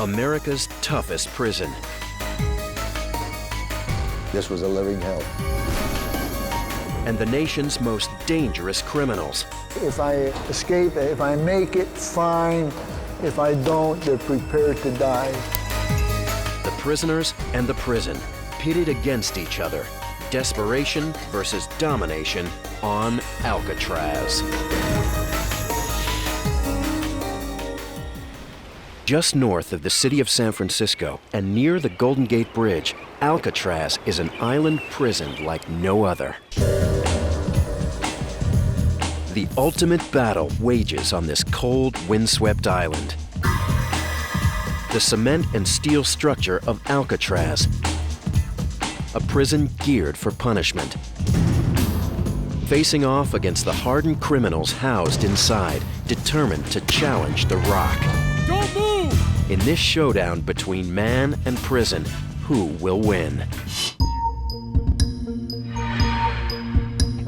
America's toughest prison. This was a living hell. And the nation's most dangerous criminals. If I escape, if I make it, fine. If I don't, they're prepared to die. The prisoners and the prison, pitted against each other. Desperation versus domination on Alcatraz. Just north of the city of San Francisco and near the Golden Gate Bridge, Alcatraz is an island prison like no other. The ultimate battle wages on this cold, windswept island. The cement and steel structure of Alcatraz, a prison geared for punishment. Facing off against the hardened criminals housed inside, determined to challenge the Rock. Don't move! In this showdown between man and prison, who will win?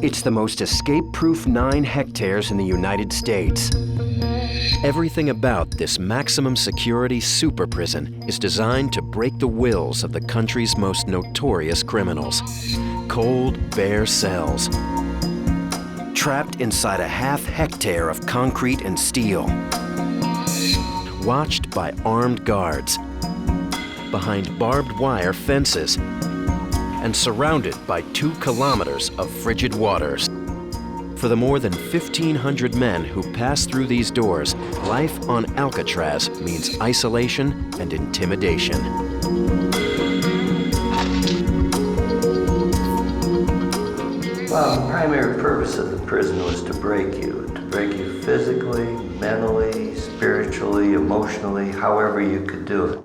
It's the most escape-proof 9 hectares in the United States. Everything about this maximum security super prison is designed to break the wills of the country's most notorious criminals. Cold, bare cells. Trapped inside a half-hectare of concrete and steel. Watched by armed guards. Behind barbed wire fences. And surrounded by 2 kilometers of frigid waters. For the more than 1,500 men who pass through these doors, life on Alcatraz means isolation and intimidation. Well, the primary purpose of the prison was to break you physically, mentally, spiritually, emotionally, however you could do it.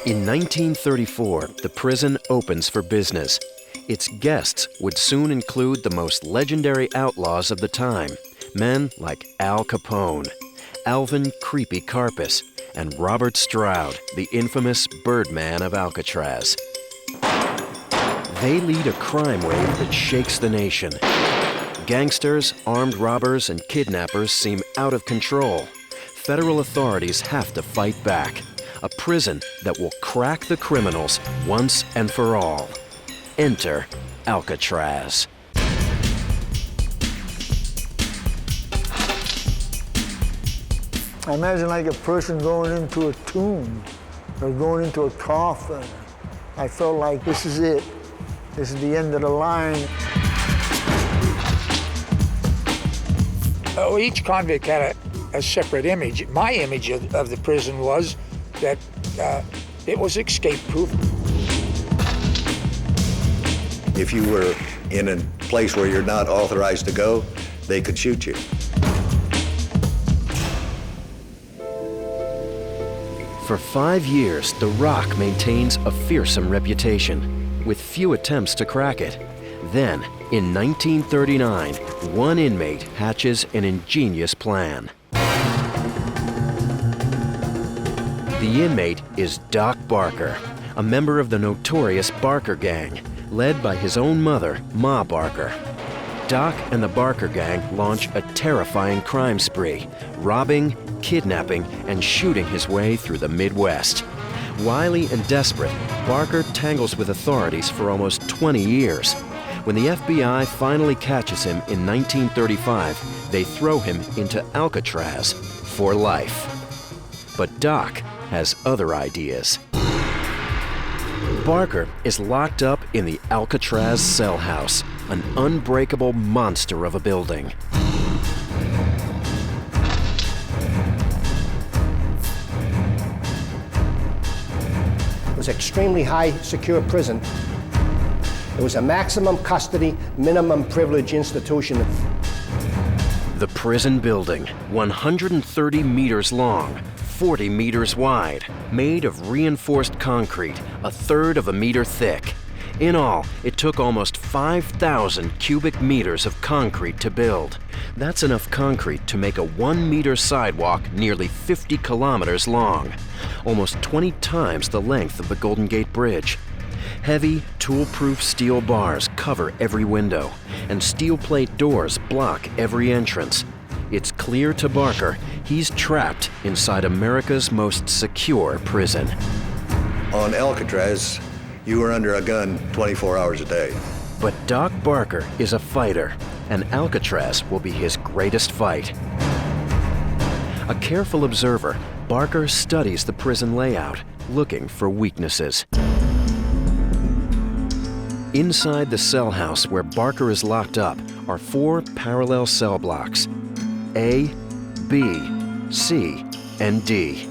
In 1934, the prison opens for business. Its guests would soon include the most legendary outlaws of the time, men like Al Capone, Alvin Creepy Karpis, and Robert Stroud, the infamous Birdman of Alcatraz. They lead a crime wave that shakes the nation. Gangsters, armed robbers, and kidnappers seem out of control. Federal authorities have to fight back. A prison that will crack the criminals once and for all. Enter Alcatraz. I imagine like a person going into a tomb or going into a coffin. I felt like this is it. This is the end of the line. Oh, each convict had a separate image. My image of the prison was that it was escape-proof. If you were in a place where you're not authorized to go, they could shoot you. For 5 years, the Rock maintains a fearsome reputation, with few attempts to crack it. Then, in 1939, one inmate hatches an ingenious plan. The inmate is Doc Barker, a member of the notorious Barker Gang, led by his own mother, Ma Barker. Doc and the Barker Gang launch a terrifying crime spree, robbing, kidnapping, and shooting his way through the Midwest. Wily and desperate, Barker tangles with authorities for almost 20 years. When the FBI finally catches him in 1935, they throw him into Alcatraz for life. But Doc has other ideas. Barker is locked up in the Alcatraz cellhouse, an unbreakable monster of a building. It was an extremely high secure prison. It was a maximum custody, minimum privilege institution. The prison building, 130 meters long, 40 meters wide, made of reinforced concrete, a third of a meter thick. In all, it took almost 5,000 cubic meters of concrete to build. That's enough concrete to make a 1-meter sidewalk nearly 50 kilometers long, almost 20 times the length of the Golden Gate Bridge. Heavy, tool-proof steel bars cover every window, and steel plate doors block every entrance. it's clear to Barker he's trapped inside America's most secure prison. On Alcatraz, you were under a gun 24 hours a day. But Doc Barker is a fighter, and Alcatraz will be his greatest fight. A careful observer, Barker studies the prison layout, looking for weaknesses. Inside the cell house where Barker is locked up are 4 parallel cell blocks: A, B, C, and D.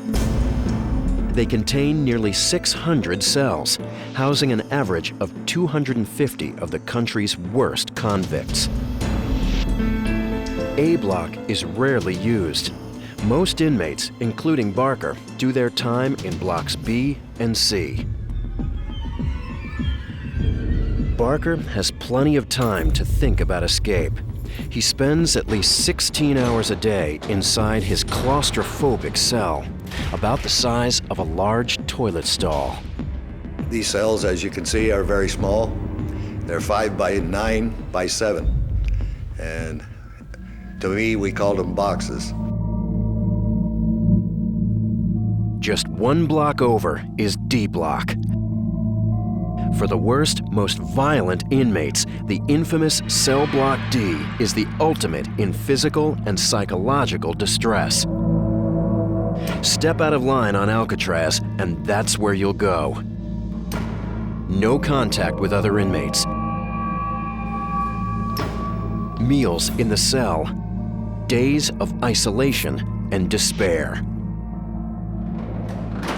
They contain nearly 600 cells, housing an average of 250 of the country's worst convicts. A block is rarely used. Most inmates, including Barker, do their time in blocks B and C. Barker has plenty of time to think about escape. He spends at least 16 hours a day inside his claustrophobic cell, about the size of a large toilet stall. These cells, as you can see, are very small. They're 5 by 9 by 7. And to me, we called them boxes. Just 1 block over is D block. For the worst, most violent inmates, the infamous cell block D is the ultimate in physical and psychological distress. Step out of line on Alcatraz, and that's where you'll go. No contact with other inmates. Meals in the cell. Days of isolation and despair.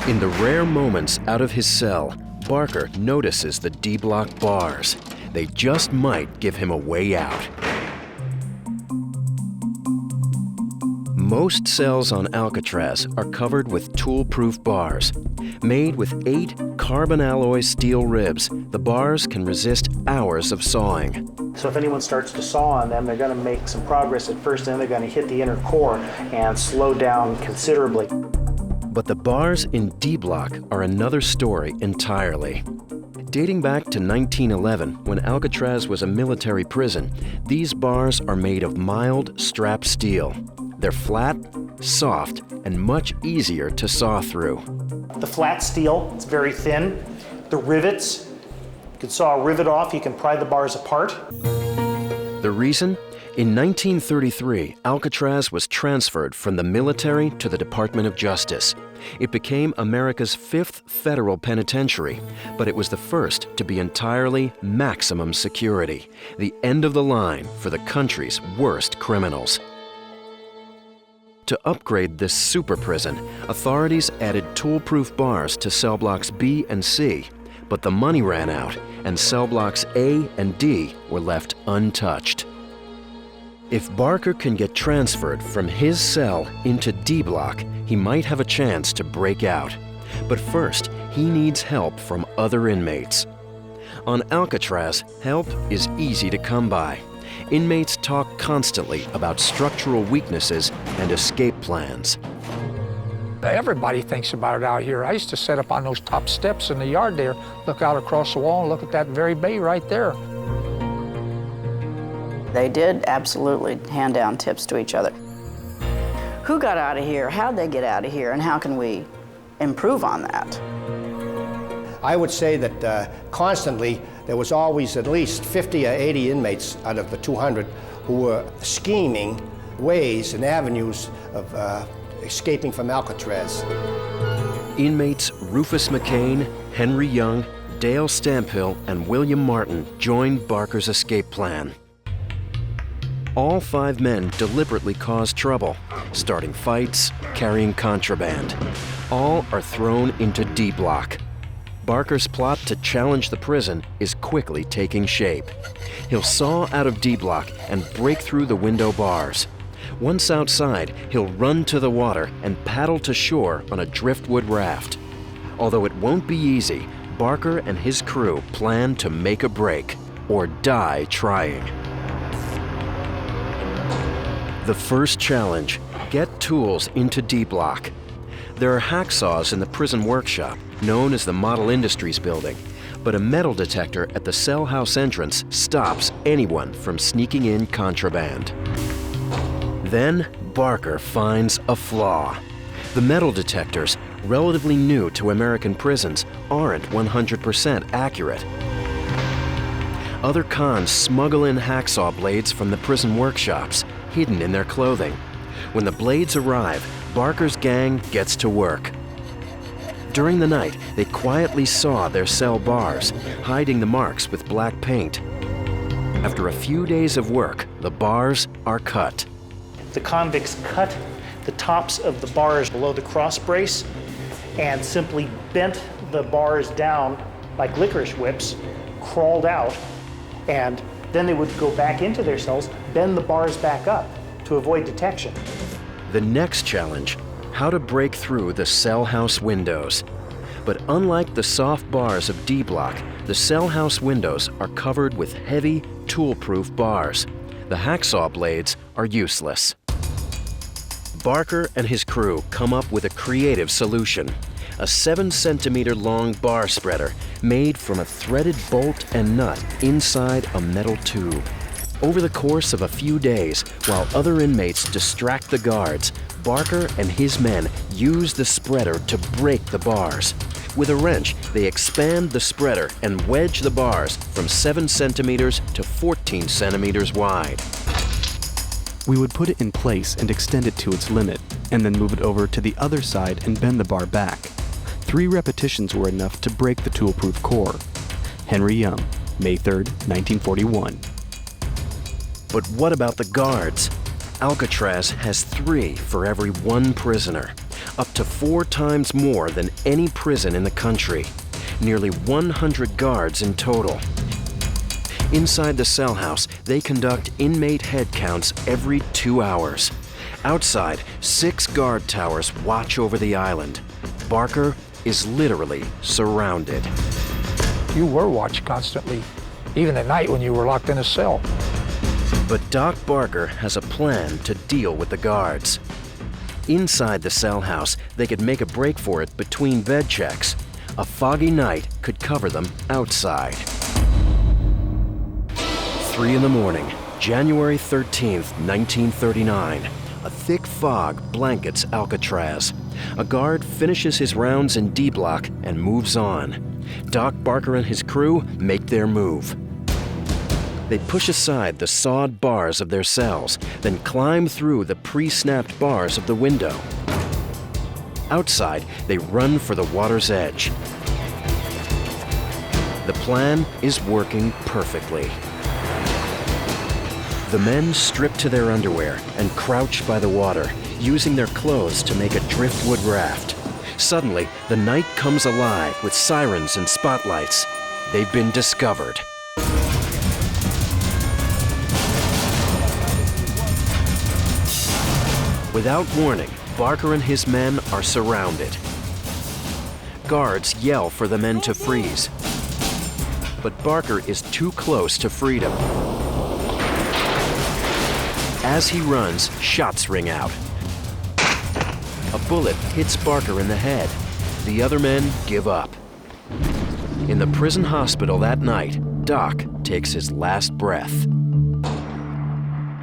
In the rare moments out of his cell, Barker notices the D-block bars. They just might give him a way out. Most cells on Alcatraz are covered with tool-proof bars. Made with 8 carbon alloy steel ribs, the bars can resist hours of sawing. So if anyone starts to saw on them, they're going to make some progress at first, and then they're going to hit the inner core and slow down considerably. But the bars in D-block are another story entirely. Dating back to 1911, when Alcatraz was a military prison, these bars are made of mild strap steel. They're flat, soft, and much easier to saw through. The flat steel, it's very thin. The rivets, you can saw a rivet off, you can pry the bars apart. The reason? In 1933, Alcatraz was transferred from the military to the Department of Justice. It became America's 5th federal penitentiary, but it was the first to be entirely maximum security, the end of the line for the country's worst criminals. To upgrade this super prison, authorities added tool-proof bars to cell blocks B and C, but the money ran out, and cell blocks A and D were left untouched. If Barker can get transferred from his cell into D block, he might have a chance to break out. But first, he needs help from other inmates. On Alcatraz, help is easy to come by. Inmates talk constantly about structural weaknesses and escape plans. Everybody thinks about it out here. I used to sit up on those top steps in the yard there, look out across the wall and look at that very bay right there. They did absolutely hand down tips to each other. Who got out of here? How'd they get out of here? And how can we improve on that? I would say that constantly there was always at least 50 or 80 inmates out of the 200 who were scheming ways and avenues of escaping from Alcatraz. Inmates Rufus McCain, Henry Young, Dale Stamphill, and William Martin joined Barker's escape plan. All 5 men deliberately caused trouble, starting fights, carrying contraband. All are thrown into D block. Barker's plot to challenge the prison is quickly taking shape. He'll saw out of D block and break through the window bars. Once outside, he'll run to the water and paddle to shore on a driftwood raft. Although it won't be easy, Barker and his crew plan to make a break or die trying. The first challenge, get tools into D block. There are hacksaws in the prison workshop, known as the Model Industries building, but a metal detector at the cell house entrance stops anyone from sneaking in contraband. Then Barker finds a flaw. The metal detectors, relatively new to American prisons, aren't 100% accurate. Other cons smuggle in hacksaw blades from the prison workshops, hidden in their clothing. When the blades arrive, Barker's gang gets to work. During the night, they quietly saw their cell bars, hiding the marks with black paint. After a few days of work, the bars are cut. The convicts cut the tops of the bars below the cross brace and simply bent the bars down like licorice whips, crawled out, and then they would go back into their cells, bend the bars back up to avoid detection. The next challenge, how to break through the cell house windows. But unlike the soft bars of D block, the cell house windows are covered with heavy, tool-proof bars. The hacksaw blades are useless. Barker and his crew come up with a creative solution. A 7-centimeter long bar spreader made from a threaded bolt and nut inside a metal tube. Over the course of a few days, while other inmates distract the guards, Barker and his men use the spreader to break the bars. With a wrench, they expand the spreader and wedge the bars from 7 centimeters to 14 centimeters wide. We would put it in place and extend it to its limit, and then move it over to the other side and bend the bar back. 3 repetitions were enough to break the tool-proof core. Henry Young, May 3, 1941. But what about the guards? Alcatraz has 3 for every 1 prisoner, up to 4 times more than any prison in the country. Nearly 100 guards in total. Inside the cell house, they conduct inmate head counts every 2 hours. Outside, 6 guard towers watch over the island. Barker is literally surrounded. You were watched constantly, even at night when you were locked in a cell. But Doc Barker has a plan to deal with the guards. Inside the cell house, they could make a break for it between bed checks. A foggy night could cover them outside. 3 in the morning, January 13th, 1939. A thick fog blankets Alcatraz. A guard finishes his rounds in D block and moves on. Doc Barker and his crew make their move. They push aside the sawed bars of their cells, then climb through the pre-snapped bars of the window. Outside, they run for the water's edge. The plan is working perfectly. The men strip to their underwear and crouch by the water, using their clothes to make a driftwood raft. Suddenly, the night comes alive with sirens and spotlights. They've been discovered. Without warning, Barker and his men are surrounded. Guards yell for the men to freeze. But Barker is too close to freedom. As he runs, shots ring out. A bullet hits Barker in the head. The other men give up. In the prison hospital that night, Doc takes his last breath.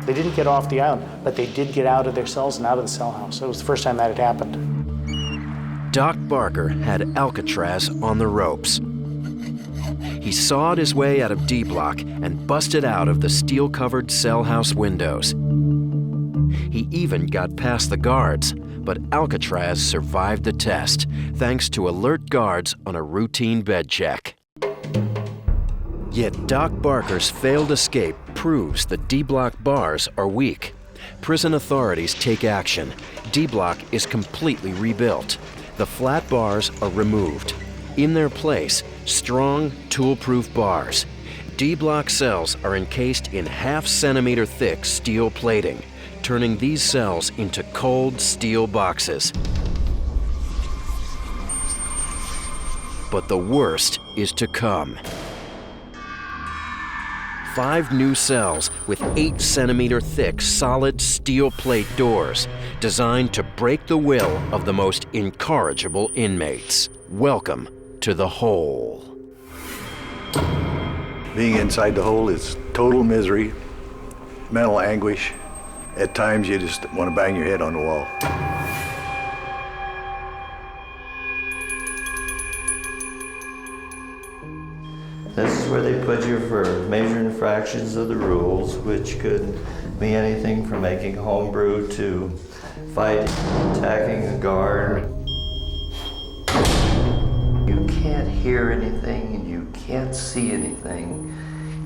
They didn't get off the island, but they did get out of their cells and out of the cell house. It was the first time that had happened. Doc Barker had Alcatraz on the ropes. He sawed his way out of D block and busted out of the steel-covered cell house windows. He even got past the guards, but Alcatraz survived the test, thanks to alert guards on a routine bed check. Yet Doc Barker's failed escape proves the D block bars are weak. Prison authorities take action. D block is completely rebuilt. The flat bars are removed. In their place, strong, tool-proof bars. D block cells are encased in half-centimeter thick steel plating, turning these cells into cold steel boxes. But the worst is to come. 5 new cells with 8-centimeter thick solid steel plate doors, designed to break the will of the most incorrigible inmates. Welcome to the hole. Being inside the hole is total misery, mental anguish, At times you just want to bang your head on the wall. This is where they put you for major infractions of the rules, which could be anything from making homebrew to fighting, attacking a guard. You can't hear anything and you can't see anything,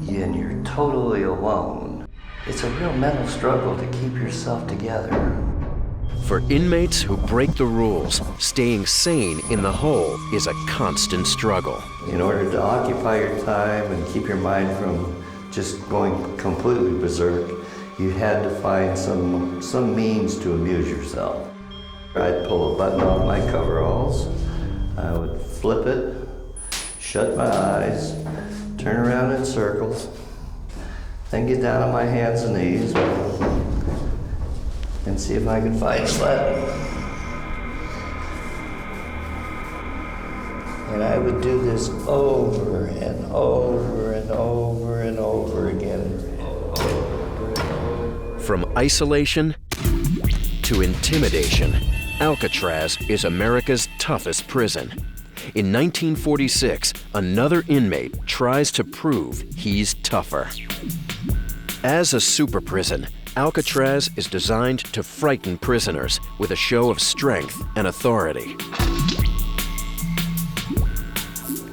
and you're totally alone. It's a real mental struggle to keep yourself together. For inmates who break the rules, staying sane in the hole is a constant struggle. In order to occupy your time and keep your mind from just going completely berserk, you had to find some means to amuse yourself. I'd pull a button off my coveralls, I would flip it, shut my eyes, turn around in circles, then get down on my hands and knees and see if I could find a button. And I would do this over and over and over and over again. From isolation to intimidation, Alcatraz is America's toughest prison. In 1946, another inmate tries to prove he's tougher. As a super prison, Alcatraz is designed to frighten prisoners with a show of strength and authority.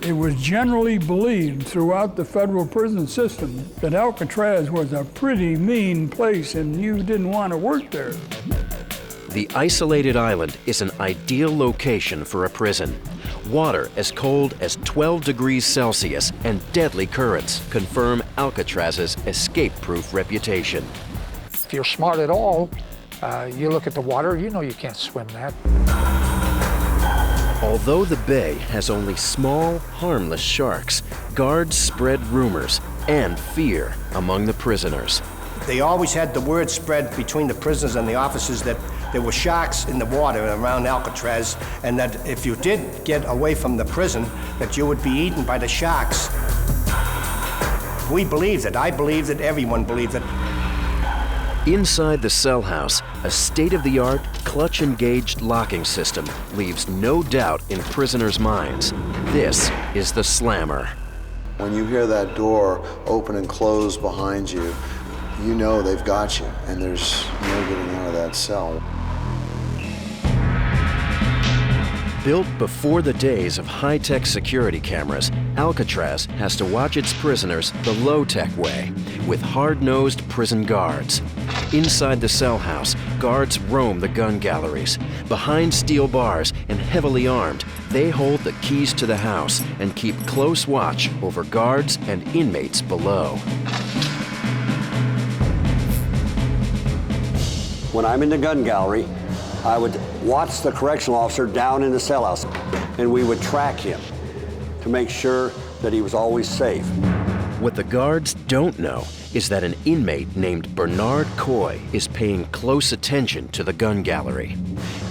It was generally believed throughout the federal prison system that Alcatraz was a pretty mean place and you didn't want to work there. The isolated island is an ideal location for a prison. Water as cold as 12 degrees Celsius and deadly currents confirm Alcatraz's escape-proof reputation. If you're smart at all, you look at the water, you know you can't swim that. Although the bay has only small, harmless sharks, guards spread rumors and fear among the prisoners. They always had the word spread between the prisoners and the officers that there were sharks in the water around Alcatraz, and that if you did get away from the prison, that you would be eaten by the sharks. We believed it. I believed it. Everyone believed it. Inside the cell house, a state-of-the-art, clutch-engaged locking system leaves no doubt in prisoners' minds. This is the slammer. When you hear that door open and close behind you, you know they've got you, and there's no getting out of that cell. Built before the days of high-tech security cameras, Alcatraz has to watch its prisoners the low-tech way, with hard-nosed prison guards. Inside the cell house, guards roam the gun galleries. Behind steel bars and heavily armed, they hold the keys to the house and keep close watch over guards and inmates below. When I'm in the gun gallery, I would watch the correctional officer down in the cell house, and we would track him to make sure that he was always safe. What the guards don't know is that an inmate named Bernard Coy is paying close attention to the gun gallery.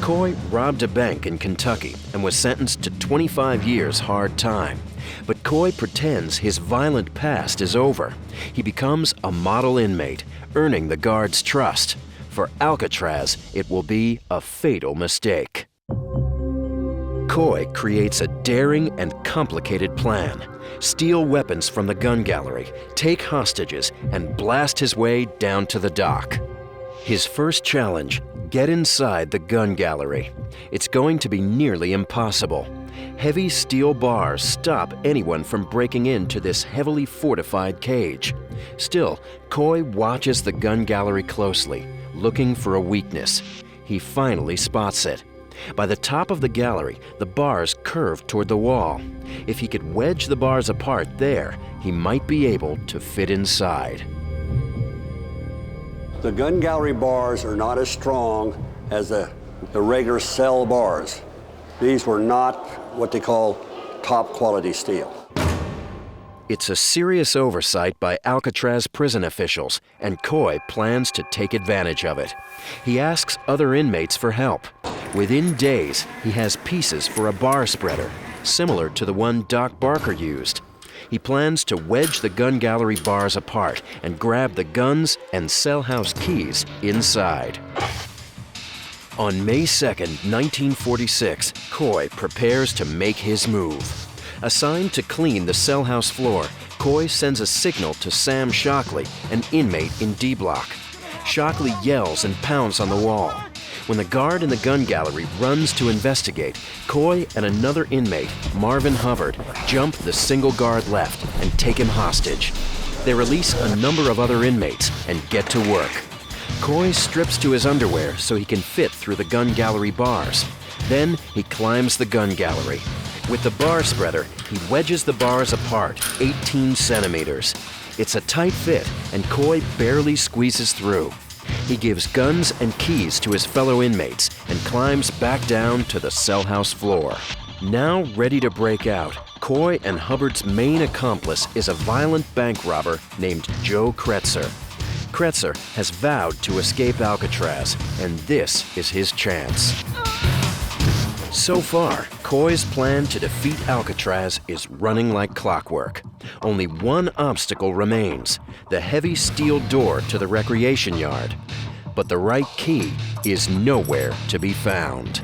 Coy robbed a bank in Kentucky and was sentenced to 25 years hard time. But Coy pretends his violent past is over. He becomes a model inmate, earning the guards' trust. For Alcatraz, it will be a fatal mistake. Coy creates a daring and complicated plan. Steal weapons from the gun gallery, take hostages, and blast his way down to the dock. His first challenge, get inside the gun gallery. It's going to be nearly impossible. Heavy steel bars stop anyone from breaking into this heavily fortified cage. Still, Coy watches the gun gallery closely, looking for a weakness. He finally spots it. By the top of the gallery, the bars curve toward the wall. If he could wedge the bars apart there, he might be able to fit inside. The gun gallery bars are not as strong as the regular cell bars. These were not what they call top quality steel. It's a serious oversight by Alcatraz prison officials, and Coy plans to take advantage of it. He asks other inmates for help. Within days, he has pieces for a bar spreader, similar to the one Doc Barker used. He plans to wedge the gun gallery bars apart and grab the guns and cellhouse keys inside. On May 2nd, 1946, Coy prepares to make his move. Assigned to clean the cellhouse floor, Coy sends a signal to Sam Shockley, an inmate in D Block. Shockley yells and pounds on the wall. When the guard in the gun gallery runs to investigate, Coy and another inmate, Marvin Hubbard, jump the single guard left and take him hostage. They release a number of other inmates and get to work. Coy strips to his underwear so he can fit through the gun gallery bars. Then he climbs the gun gallery. With the bar spreader, he wedges the bars apart 18 centimeters. It's a tight fit, and Coy barely squeezes through. He gives guns and keys to his fellow inmates and climbs back down to the cellhouse floor. Now ready to break out, Coy and Hubbard's main accomplice is a violent bank robber named Joe Kretzer. Kretzer has vowed to escape Alcatraz, and this is his chance. So far, Coy's plan to defeat Alcatraz is running like clockwork. Only one obstacle remains, the heavy steel door to the recreation yard. But the right key is nowhere to be found.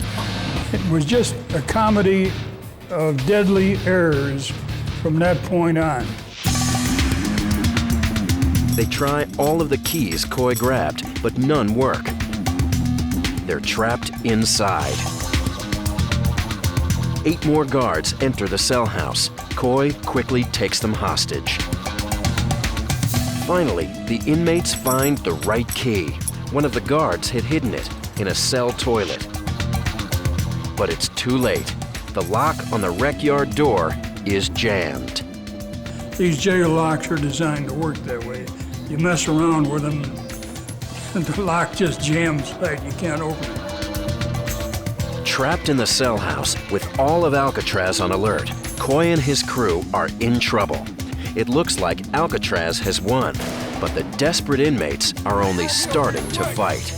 It was just a comedy of deadly errors from that point on. They try all of the keys Coy grabbed, but none work. They're trapped inside. 8 more guards enter the cell house. Coy quickly takes them hostage. Finally, the inmates find the right key. One of the guards had hidden it in a cell toilet. But it's too late. The lock on the rec yard door is jammed. These jail locks are designed to work that way. You mess around with them, and the lock just jams tight. You can't open it. Trapped in the cell house with all of Alcatraz on alert, Coy and his crew are in trouble. It looks like Alcatraz has won, but the desperate inmates are only starting to fight.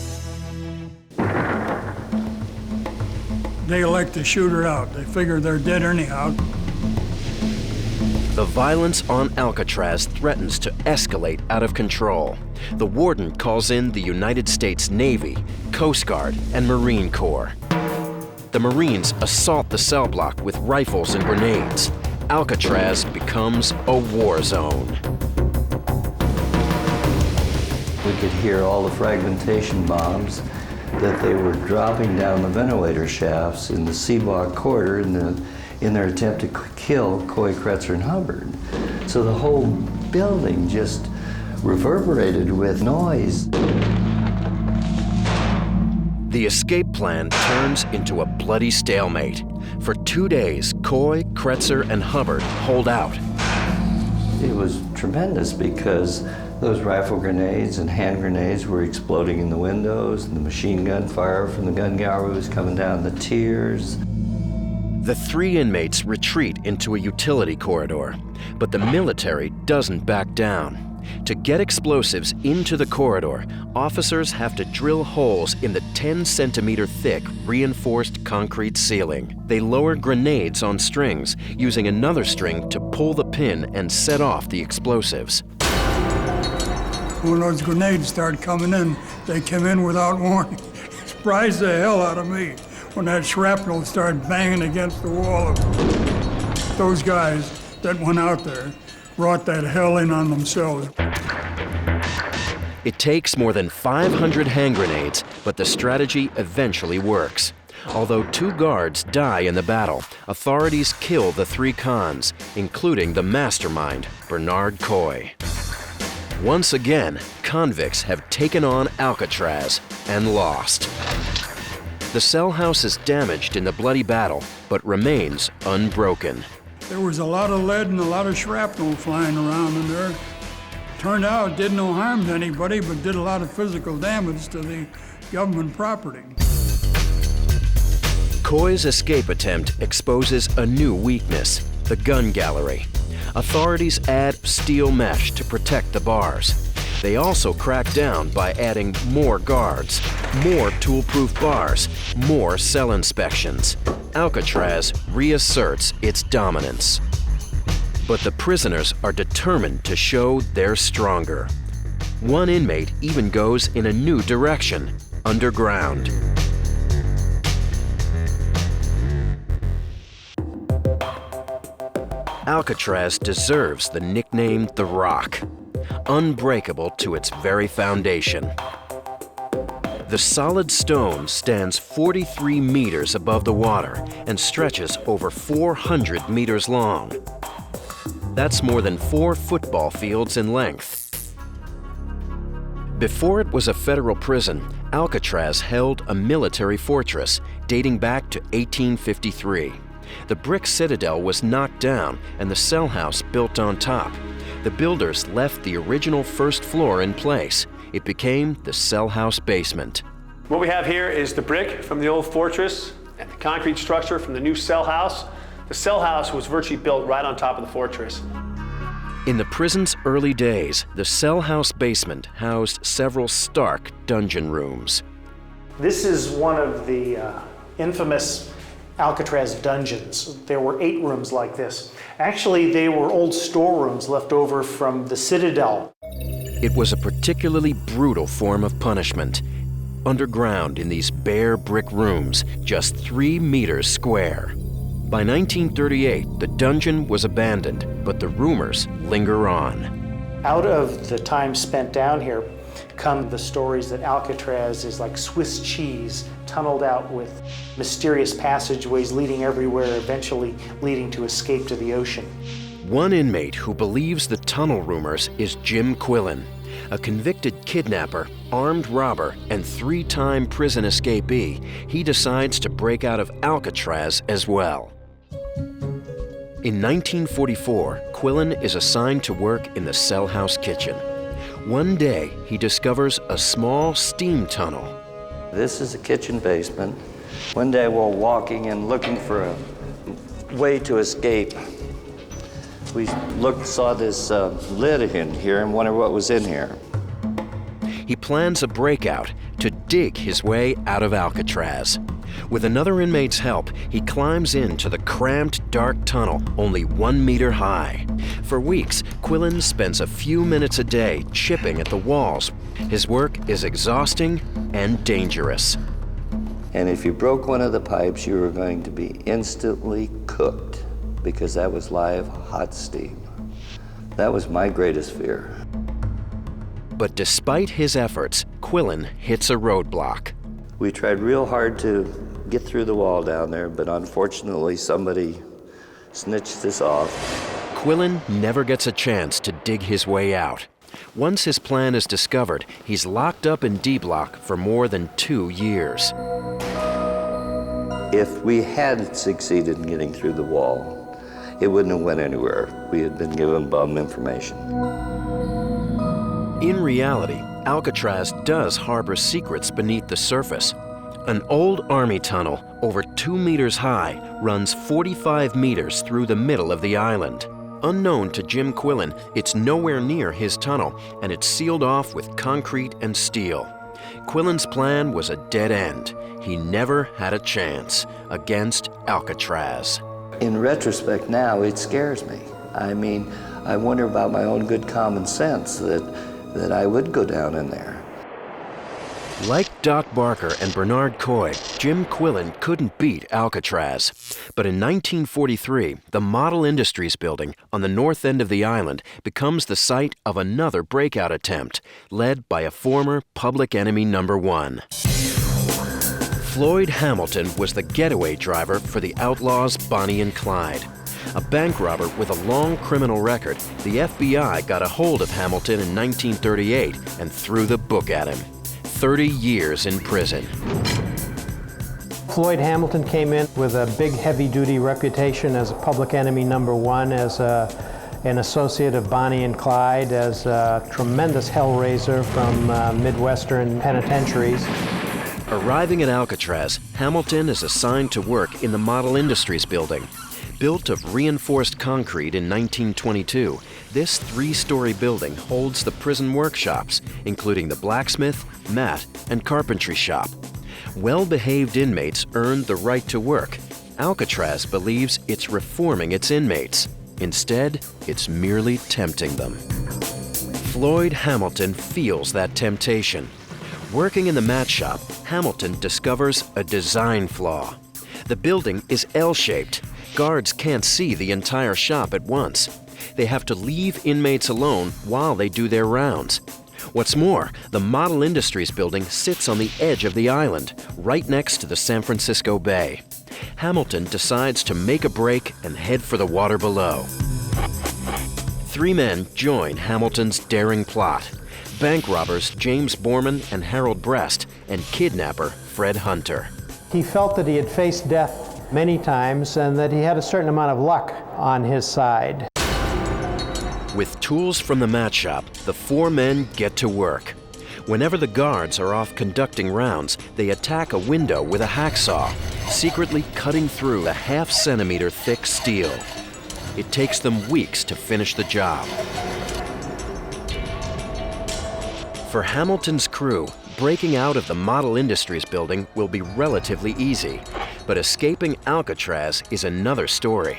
They elect to shoot her out. They figure they're dead anyhow. The violence on Alcatraz threatens to escalate out of control. The warden calls in the United States Navy, Coast Guard, and Marine Corps. The Marines assault the cell block with rifles and grenades. Alcatraz becomes a war zone. We could hear all the fragmentation bombs that they were dropping down the ventilator shafts in the C-block corridor in their attempt to kill Coy, Kretzer, and Hubbard. So the whole building just reverberated with noise. The escape plan turns into a bloody stalemate. For 2 days, Coy, Kretzer, and Hubbard hold out. It was tremendous because those rifle grenades and hand grenades were exploding in the windows, and the machine gun fire from the gun gallery was coming down the tiers. The 3 inmates retreat into a utility corridor, but the military doesn't back down. To get explosives into the corridor, officers have to drill holes in the 10-centimeter thick reinforced concrete ceiling. They lower grenades on strings, using another string to pull the pin and set off the explosives. When those grenades started coming in, they came in without warning. It surprised the hell out of me when that shrapnel started banging against the wall. Those guys that went out there brought that hell in on themselves. It takes more than 500 hand grenades, but the strategy eventually works. Although 2 guards die in the battle, authorities kill the 3 cons, including the mastermind, Bernard Coy. Once again, convicts have taken on Alcatraz and lost. The cell house is damaged in the bloody battle, but remains unbroken. There was a lot of lead and a lot of shrapnel flying around in there. Turned out it did no harm to anybody, but did a lot of physical damage to the government property. Coy's escape attempt exposes a new weakness, the gun gallery. Authorities add steel mesh to protect the bars. They also crack down by adding more guards, more tool-proof bars, more cell inspections. Alcatraz reasserts its dominance. But the prisoners are determined to show they're stronger. One inmate even goes in a new direction, underground. Alcatraz deserves the nickname The Rock, unbreakable to its very foundation. The solid stone stands 43 meters above the water and stretches over 400 meters long. That's more than 4 football fields in length. Before it was a federal prison, Alcatraz held a military fortress dating back to 1853. The brick citadel was knocked down and the cell house built on top. The builders left the original first floor in place. It became the cell house basement. What we have here is the brick from the old fortress and the concrete structure from the new cell house. The cell house was virtually built right on top of the fortress. In the prison's early days, the cell house basement housed several stark dungeon rooms. This is one of the infamous Alcatraz dungeons. There were 8 rooms like this. Actually, they were old storerooms left over from the citadel. It was a particularly brutal form of punishment. Underground in these bare brick rooms, just 3 meters square. By 1938, the dungeon was abandoned, but the rumors linger on. Out of the time spent down here come the stories that Alcatraz is like Swiss cheese, tunneled out with mysterious passageways leading everywhere, eventually leading to escape to the ocean. One inmate who believes the tunnel rumors is Jim Quillen, a convicted kidnapper, armed robber, and 3-time prison escapee. He decides to break out of Alcatraz as well. In 1944, Quillen is assigned to work in the cell house kitchen. One day, he discovers a small steam tunnel. This is the kitchen basement. One day while walking and looking for a way to escape, we saw this lid in here and wondered what was in here. He plans a breakout to dig his way out of Alcatraz. With another inmate's help, he climbs into the cramped, dark tunnel, only 1 meter high. For weeks, Quillen spends a few minutes a day chipping at the walls. His work is exhausting and dangerous. And if you broke one of the pipes, you were going to be instantly cooked, because that was live, hot steam. That was my greatest fear. But despite his efforts, Quillen hits a roadblock. We tried real hard to get through the wall down there, but unfortunately somebody snitched us off. Quillen never gets a chance to dig his way out. Once his plan is discovered, he's locked up in D-Block for more than 2 years. If we had succeeded in getting through the wall, it wouldn't have went anywhere. We had been given bum information. In reality, Alcatraz does harbor secrets beneath the surface. An old army tunnel, over 2 meters high, runs 45 meters through the middle of the island. Unknown to Jim Quillen, it's nowhere near his tunnel, and it's sealed off with concrete and steel. Quillen's plan was a dead end. He never had a chance against Alcatraz. In retrospect now, it scares me. I mean, I wonder about my own good common sense that I would go down in there. Like Doc Barker and Bernard Coy, Jim Quillen couldn't beat Alcatraz. But in 1943, the Model Industries building on the north end of the island becomes the site of another breakout attempt, led by a former public enemy number 1. Floyd Hamilton was the getaway driver for the outlaws Bonnie and Clyde. A bank robber with a long criminal record, the FBI got a hold of Hamilton in 1938 and threw the book at him. 30 years in prison. Floyd Hamilton came in with a big heavy-duty reputation as a public enemy number 1, as an associate of Bonnie and Clyde, as a tremendous hellraiser from Midwestern penitentiaries. Arriving at Alcatraz, Hamilton is assigned to work in the Model Industries building. Built of reinforced concrete in 1922, this 3-story building holds the prison workshops, including the blacksmith, mat, and carpentry shop. Well-behaved inmates earned the right to work. Alcatraz believes it's reforming its inmates. Instead, it's merely tempting them. Floyd Hamilton feels that temptation. Working in the mat shop, Hamilton discovers a design flaw. The building is L-shaped. Guards can't see the entire shop at once. They have to leave inmates alone while they do their rounds. What's more, the Model Industries building sits on the edge of the island, right next to the San Francisco Bay. Hamilton decides to make a break and head for the water below. 3 men join Hamilton's daring plot: bank robbers James Borman and Harold Brest, and kidnapper Fred Hunter. He felt that he had faced death many times and that he had a certain amount of luck on his side. With tools from the mat shop, the 4 men get to work. Whenever the guards are off conducting rounds, they attack a window with a hacksaw, secretly cutting through a half-centimeter thick steel. It takes them weeks to finish the job. For Hamilton's crew, breaking out of the Model Industries building will be relatively easy, but escaping Alcatraz is another story.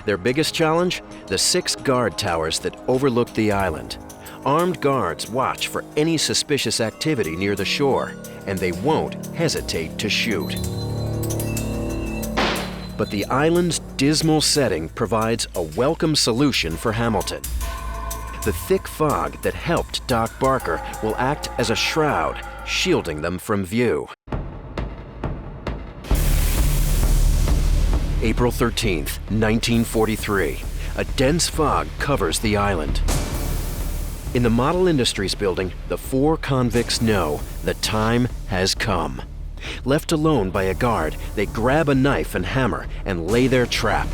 Their biggest challenge? The 6 guard towers that overlook the island. Armed guards watch for any suspicious activity near the shore, and they won't hesitate to shoot. But the island's dismal setting provides a welcome solution for Hamilton. The thick fog that helped Doc Barker will act as a shroud, shielding them from view. April 13th, 1943. A dense fog covers the island. In the Model Industries building, the 4 convicts know the time has come. Left alone by a guard, they grab a knife and hammer and lay their trap.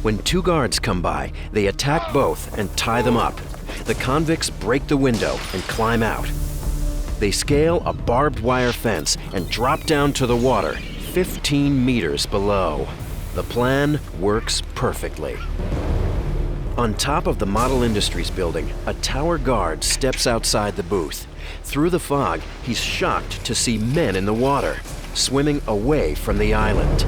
When 2 guards come by, they attack both and tie them up. The convicts break the window and climb out. They scale a barbed wire fence and drop down to the water, 15 meters below. The plan works perfectly. On top of the Model Industries building, a tower guard steps outside the booth. Through the fog, he's shocked to see men in the water, swimming away from the island.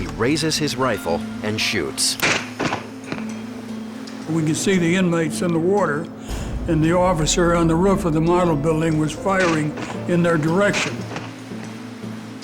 He raises his rifle and shoots. We could see the inmates in the water, and the officer on the roof of the model building was firing in their direction.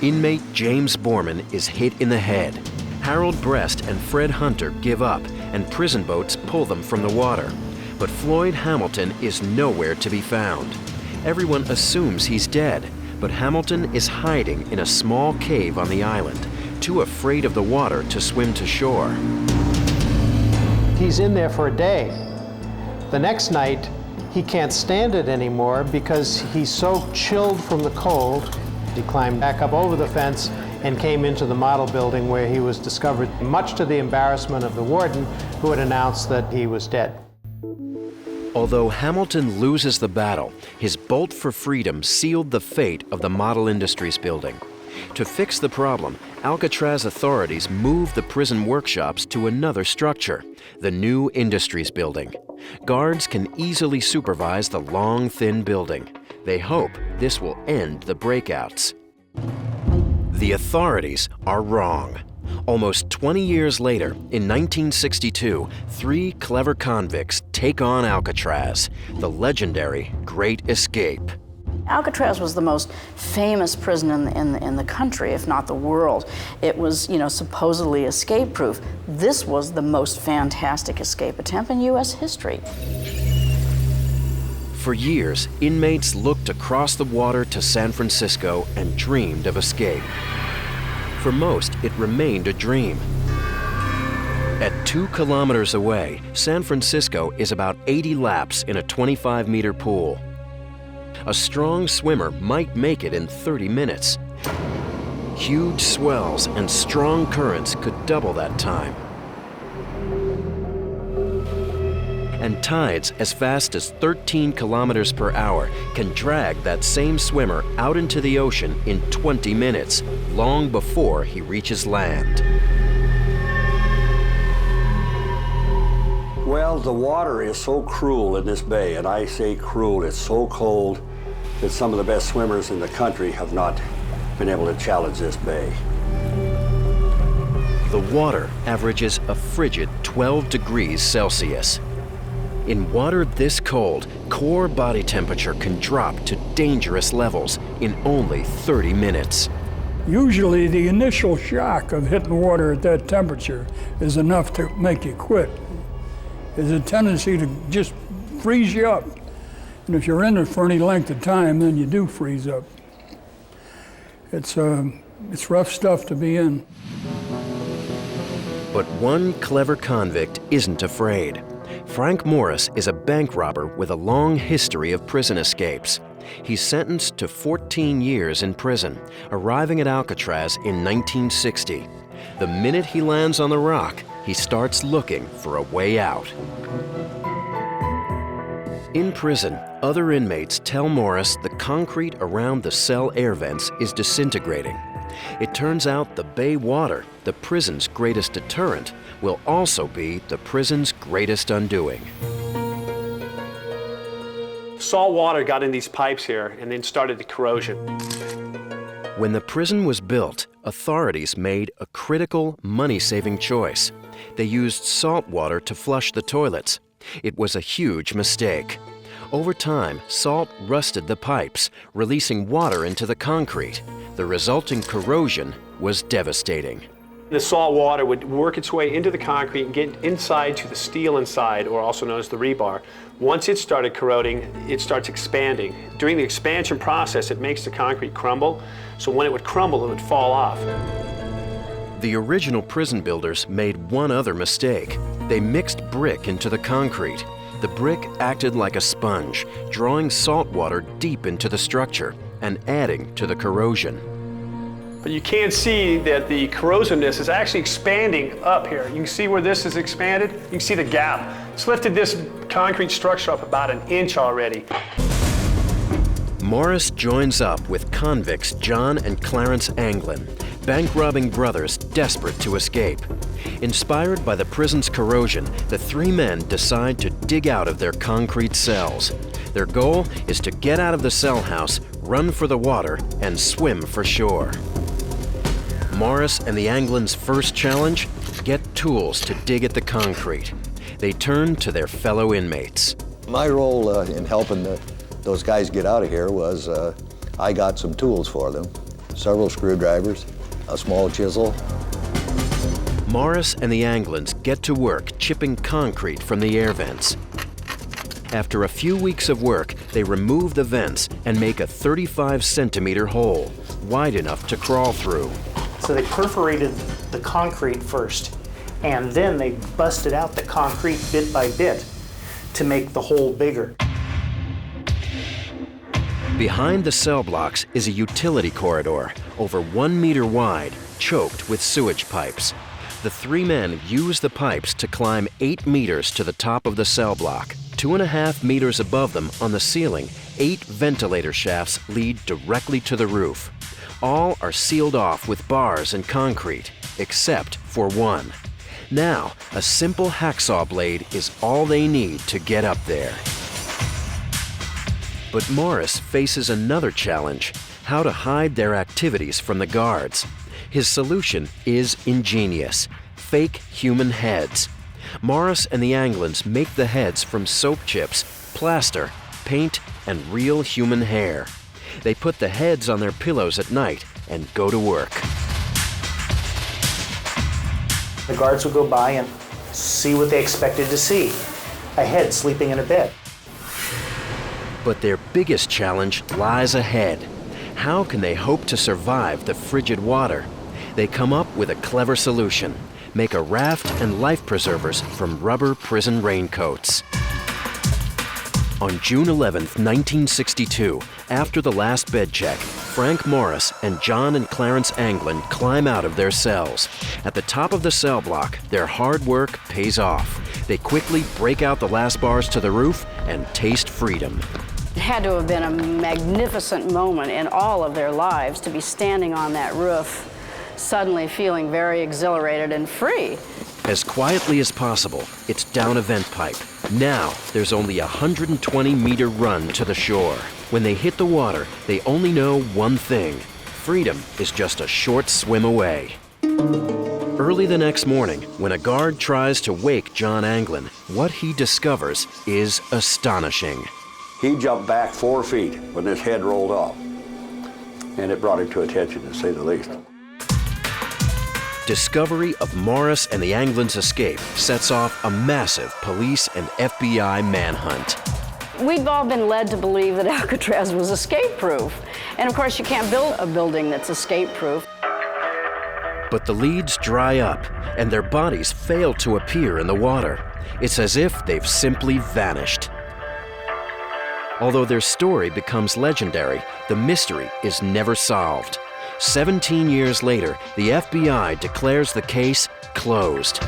Inmate James Borman is hit in the head. Harold Brest and Fred Hunter give up, and prison boats pull them from the water. But Floyd Hamilton is nowhere to be found. Everyone assumes he's dead, but Hamilton is hiding in a small cave on the island, too afraid of the water to swim to shore. He's in there for a day. The next night, he can't stand it anymore because he's so chilled from the cold. He climbed back up over the fence and came into the model building, where he was discovered, much to the embarrassment of the warden, who had announced that he was dead. Although Hamilton loses the battle, his bolt for freedom sealed the fate of the Model Industries building. To fix the problem, Alcatraz authorities moved the prison workshops to another structure, the new Industries building. Guards can easily supervise the long, thin building. They hope this will end the breakouts. The authorities are wrong. Almost 20 years later, in 1962, 3 clever convicts take on Alcatraz, the legendary Great Escape. Alcatraz was the most famous prison in the country, if not the world. It was, supposedly escape-proof. This was the most fantastic escape attempt in U.S. history. For years, inmates looked across the water to San Francisco and dreamed of escape. For most, it remained a dream. At 2 kilometers away, San Francisco is about 80 laps in a 25-meter pool. A strong swimmer might make it in 30 minutes. Huge swells and strong currents could double that time. And tides as fast as 13 kilometers per hour can drag that same swimmer out into the ocean in 20 minutes, long before he reaches land. Well, the water is so cruel in this bay, and I say cruel, it's so cold. that some of the best swimmers in the country have not been able to challenge this bay. The water averages a frigid 12 degrees Celsius. In water this cold, core body temperature can drop to dangerous levels in only 30 minutes. Usually the initial shock of hitting water at that temperature is enough to make you quit. There's a tendency to just freeze you up. And if you're in it for any length of time, then you do freeze up. It's rough stuff to be in. But one clever convict isn't afraid. Frank Morris is a bank robber with a long history of prison escapes. He's sentenced to 14 years in prison, arriving at Alcatraz in 1960. The minute he lands on the rock, he starts looking for a way out. In prison, other inmates tell Morris the concrete around the cell air vents is disintegrating. It turns out the bay water, the prison's greatest deterrent, will also be the prison's greatest undoing. Salt water got in these pipes here and then started the corrosion. When the prison was built, authorities made a critical, money-saving choice. They used salt water to flush the toilets. It was a huge mistake. Over time, salt rusted the pipes, releasing water into the concrete. The resulting corrosion was devastating. The salt water would work its way into the concrete and get inside to the steel inside, or also known as the rebar. Once it started corroding, it starts expanding. During the expansion process, it makes the concrete crumble, so when it would crumble, it would fall off. The original prison builders made one other mistake. They mixed brick into the concrete. The brick acted like a sponge, drawing salt water deep into the structure and adding to the corrosion. But you can see that the corrosiveness is actually expanding up here. You can see where this is expanded. You can see the gap. It's lifted this concrete structure up about an inch already. Morris joins up with convicts John and Clarence Anglin, bank-robbing brothers desperate to escape. Inspired by the prison's corrosion, the three men decide to dig out of their concrete cells. Their goal is to get out of the cell house, run for the water, and swim for shore. Morris and the Anglins' first challenge? Get tools to dig at the concrete. They turn to their fellow inmates. My role in helping those guys get out of here was I got some tools for them. Several screwdrivers, a small chisel. Morris and the Anglins get to work chipping concrete from the air vents. After a few weeks of work, they remove the vents and make a 35-centimeter hole, wide enough to crawl through. So they perforated the concrete first, and then they busted out the concrete bit by bit to make the hole bigger. Behind the cell blocks is a utility corridor, over 1 meter wide, choked with sewage pipes. The three men use the pipes to climb 8 meters to the top of the cell block. 2.5 meters above them on the ceiling, 8 ventilator shafts lead directly to the roof. All are sealed off with bars and concrete, except for one. Now, a simple hacksaw blade is all they need to get up there. But Morris faces another challenge: how to hide their activities from the guards. His solution is ingenious: fake human heads. Morris and the Anglins make the heads from soap chips, plaster, paint, and real human hair. They put the heads on their pillows at night and go to work. The guards would go by and see what they expected to see: a head sleeping in a bed. But their biggest challenge lies ahead. How can they hope to survive the frigid water? They come up with a clever solution: make a raft and life preservers from rubber prison raincoats. On June 11, 1962, after the last bed check, Frank Morris and John and Clarence Anglin climb out of their cells. At the top of the cell block, their hard work pays off. They quickly break out the last bars to the roof and taste freedom. It had to have been a magnificent moment in all of their lives to be standing on that roof, suddenly feeling very exhilarated and free. As quietly as possible, it's down a vent pipe, Now, there's only a 120-meter run to the shore. When they hit the water, they only know one thing. Freedom is just a short swim away. Early the next morning, when a guard tries to wake John Anglin, what he discovers is astonishing. He jumped back 4 feet when his head rolled off, and it brought him to attention, to say the least. Discovery of Morris and the Anglin's escape sets off a massive police and FBI manhunt. We've all been led to believe that Alcatraz was escape-proof. And of course, you can't build a building that's escape-proof. But the leads dry up, and their bodies fail to appear in the water. It's as if they've simply vanished. Although their story becomes legendary, the mystery is never solved. 17 years later, the FBI declares the case closed.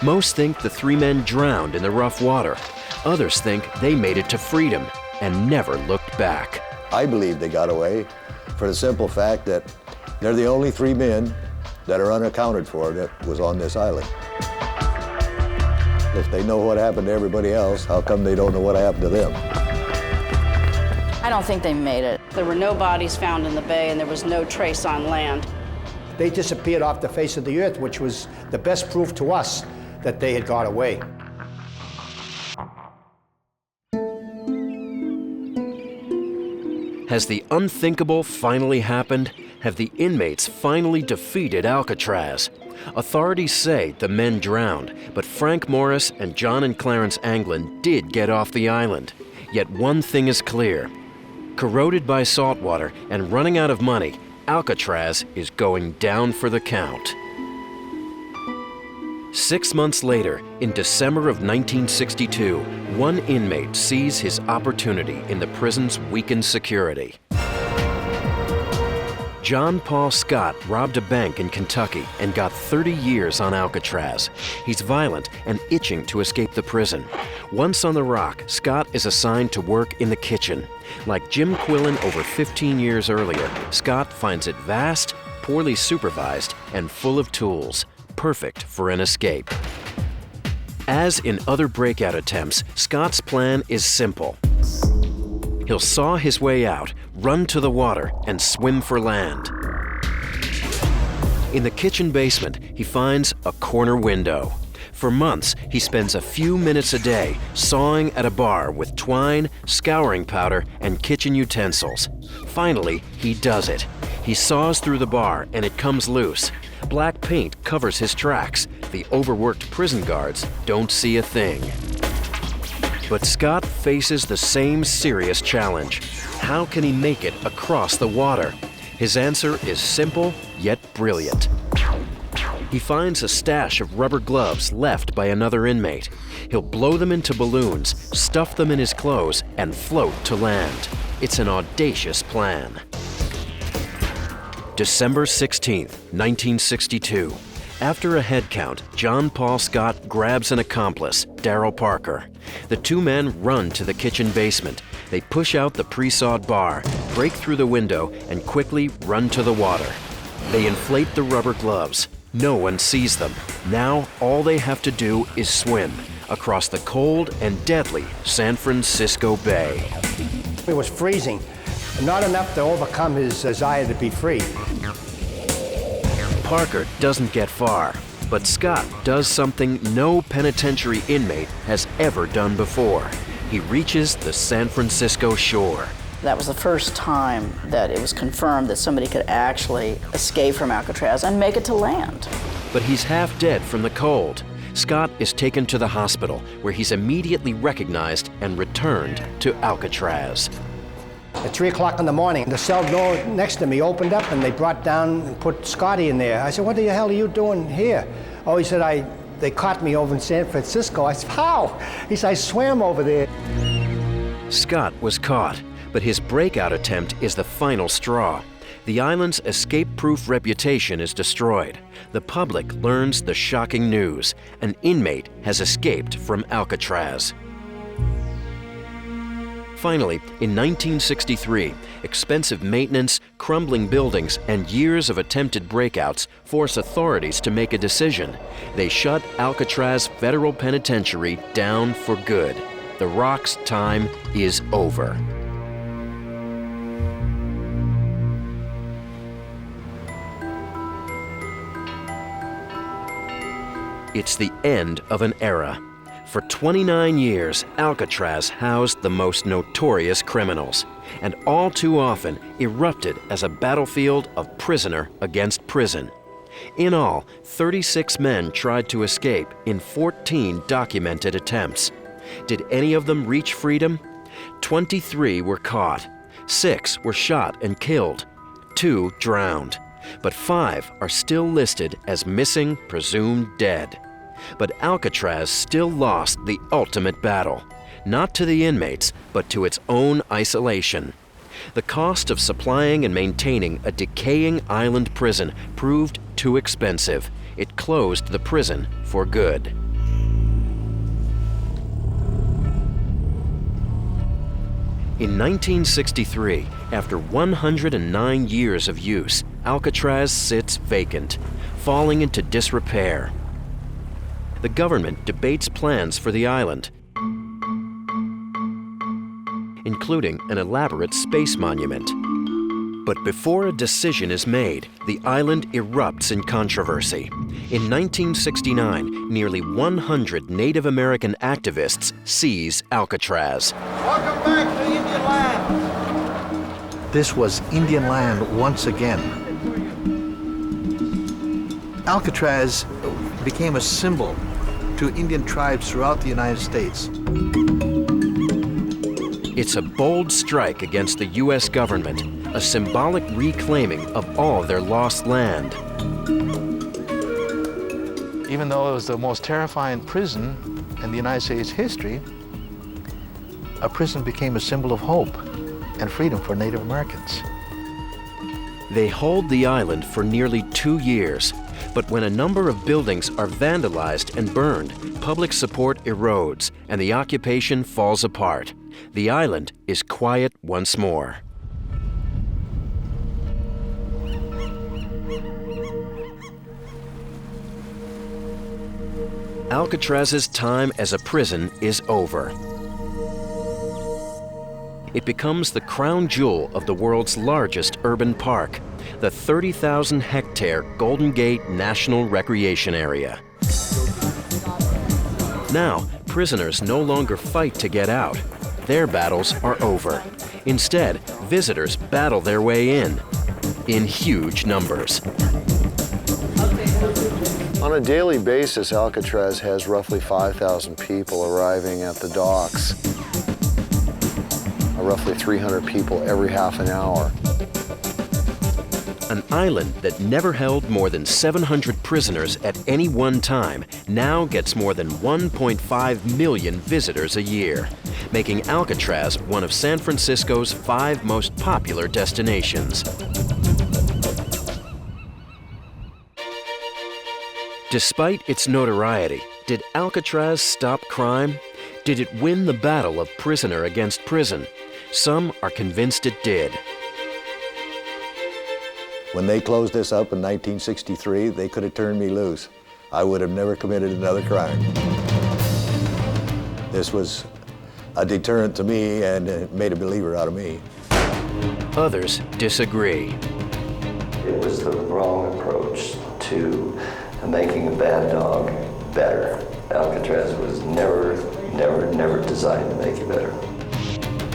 Most think the 3 men drowned in the rough water. Others think they made it to freedom and never looked back. I believe they got away for the simple fact that they're the only 3 men that are unaccounted for that was on this island. If they know what happened to everybody else, how come they don't know what happened to them? I don't think they made it. There were no bodies found in the bay, and there was no trace on land. They disappeared off the face of the earth, which was the best proof to us that they had got away. Has the unthinkable finally happened? Have the inmates finally defeated Alcatraz? Authorities say the men drowned, but Frank Morris and John and Clarence Anglin did get off the island. Yet one thing is clear. Corroded by saltwater and running out of money, Alcatraz is going down for the count. 6 months later, in December of 1962, one inmate sees his opportunity in the prison's weakened security. John Paul Scott robbed a bank in Kentucky and got 30 years on Alcatraz. He's violent and itching to escape the prison. Once on the rock, Scott is assigned to work in the kitchen. Like Jim Quillen over 15 years earlier, Scott finds it vast, poorly supervised, and full of tools, perfect for an escape. As in other breakout attempts, Scott's plan is simple. He'll saw his way out, run to the water, and swim for land. In the kitchen basement, he finds a corner window. For months, he spends a few minutes a day sawing at a bar with twine, scouring powder, and kitchen utensils. Finally, he does it. He saws through the bar, and it comes loose. Black paint covers his tracks. The overworked prison guards don't see a thing. But Scott faces the same serious challenge. How can he make it across the water? His answer is simple, yet brilliant. He finds a stash of rubber gloves left by another inmate. He'll blow them into balloons, stuff them in his clothes, and float to land. It's an audacious plan. December 16th, 1962. After a head count, John Paul Scott grabs an accomplice, Darrell Parker. The 2 men run to the kitchen basement. They push out the pre-sawed bar, break through the window, and quickly run to the water. They inflate the rubber gloves. No one sees them. Now all they have to do is swim across the cold and deadly San Francisco Bay. It was freezing, not enough to overcome his desire to be free. Parker doesn't get far, but Scott does something no penitentiary inmate has ever done before. He reaches the San Francisco shore. That was the first time that it was confirmed that somebody could actually escape from Alcatraz and make it to land. But he's half dead from the cold. Scott is taken to the hospital, where he's immediately recognized and returned to Alcatraz. At 3 o'clock in the morning, the cell door next to me opened up and they brought down and put Scotty in there. I said, "What the hell are you doing here?" Oh, he said, they caught me over in San Francisco. I said, "How?" He said, "I swam over there." Scott was caught, but his breakout attempt is the final straw. The island's escape-proof reputation is destroyed. The public learns the shocking news. An inmate has escaped from Alcatraz. Finally, in 1963, expensive maintenance, crumbling buildings, and years of attempted breakouts force authorities to make a decision. They shut Alcatraz Federal Penitentiary down for good. The Rock's time is over. It's the end of an era. For 29 years, Alcatraz housed the most notorious criminals, and all too often erupted as a battlefield of prisoner against prison. In all, 36 men tried to escape in 14 documented attempts. Did any of them reach freedom? 23 were caught. 6 were shot and killed. 2 drowned. But 5 are still listed as missing, presumed dead. But Alcatraz still lost the ultimate battle, not to the inmates, but to its own isolation. The cost of supplying and maintaining a decaying island prison proved too expensive. It closed the prison for good. In 1963, after 109 years of use, Alcatraz sits vacant, falling into disrepair. The government debates plans for the island, including an elaborate space monument. But before a decision is made, the island erupts in controversy. In 1969, nearly 100 Native American activists seize Alcatraz. Welcome back to Indian land. This was Indian land once again. Alcatraz became a symbol to Indian tribes throughout the United States. It's a bold strike against the U.S. government, a symbolic reclaiming of all their lost land. Even though it was the most terrifying prison in the United States history, a prison became a symbol of hope and freedom for Native Americans. They hold the island for nearly 2 years. But when a number of buildings are vandalized and burned, public support erodes and the occupation falls apart. The island is quiet once more. Alcatraz's time as a prison is over. It becomes the crown jewel of the world's largest urban park, the 30,000-hectare Golden Gate National Recreation Area. Now, prisoners no longer fight to get out. Their battles are over. Instead, visitors battle their way in huge numbers. On a daily basis, Alcatraz has roughly 5,000 people arriving at the docks. Roughly 300 people every half an hour. An island that never held more than 700 prisoners at any one time now gets more than 1.5 million visitors a year, making Alcatraz one of San Francisco's 5 most popular destinations. Despite its notoriety, did Alcatraz stop crime? Did it win the battle of prisoner against prison? Some are convinced it did. When they closed this up in 1963, they could have turned me loose. I would have never committed another crime. This was a deterrent to me, and it made a believer out of me. Others disagree. It was the wrong approach to making a bad dog better. Alcatraz was never designed to make it better.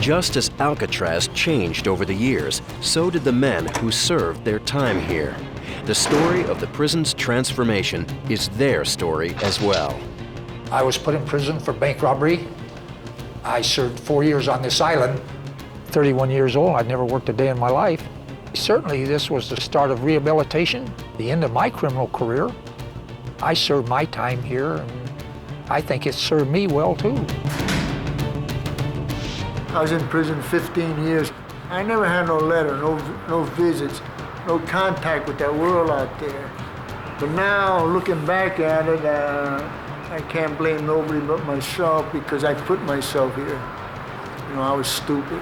Just as Alcatraz changed over the years, so did the men who served their time here. The story of the prison's transformation is their story as well. I was put in prison for bank robbery. I served 4 years on this island. 31 years old, I'd never worked a day in my life. Certainly this was the start of rehabilitation, the end of my criminal career. I served my time here, and I think it served me well too. I was in prison 15 years. I never had no letter, no visits, no contact with that world out there. But now, looking back at it, I can't blame nobody but myself because I put myself here. You know, I was stupid.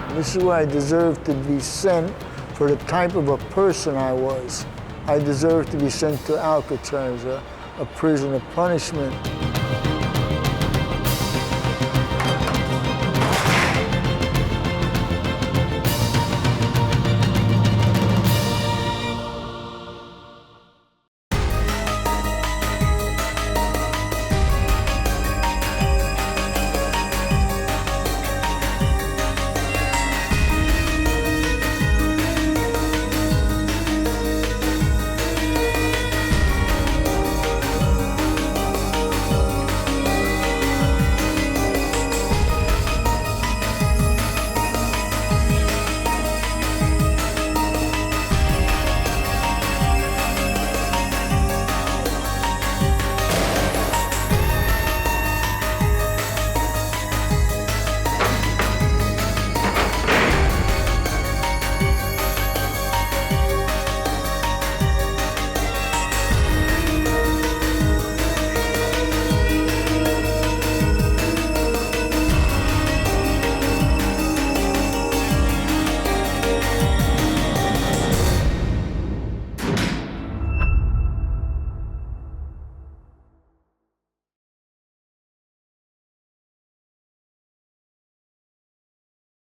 This is where I deserved to be sent for the type of a person I was. I deserved to be sent to Alcatraz, a prison of punishment.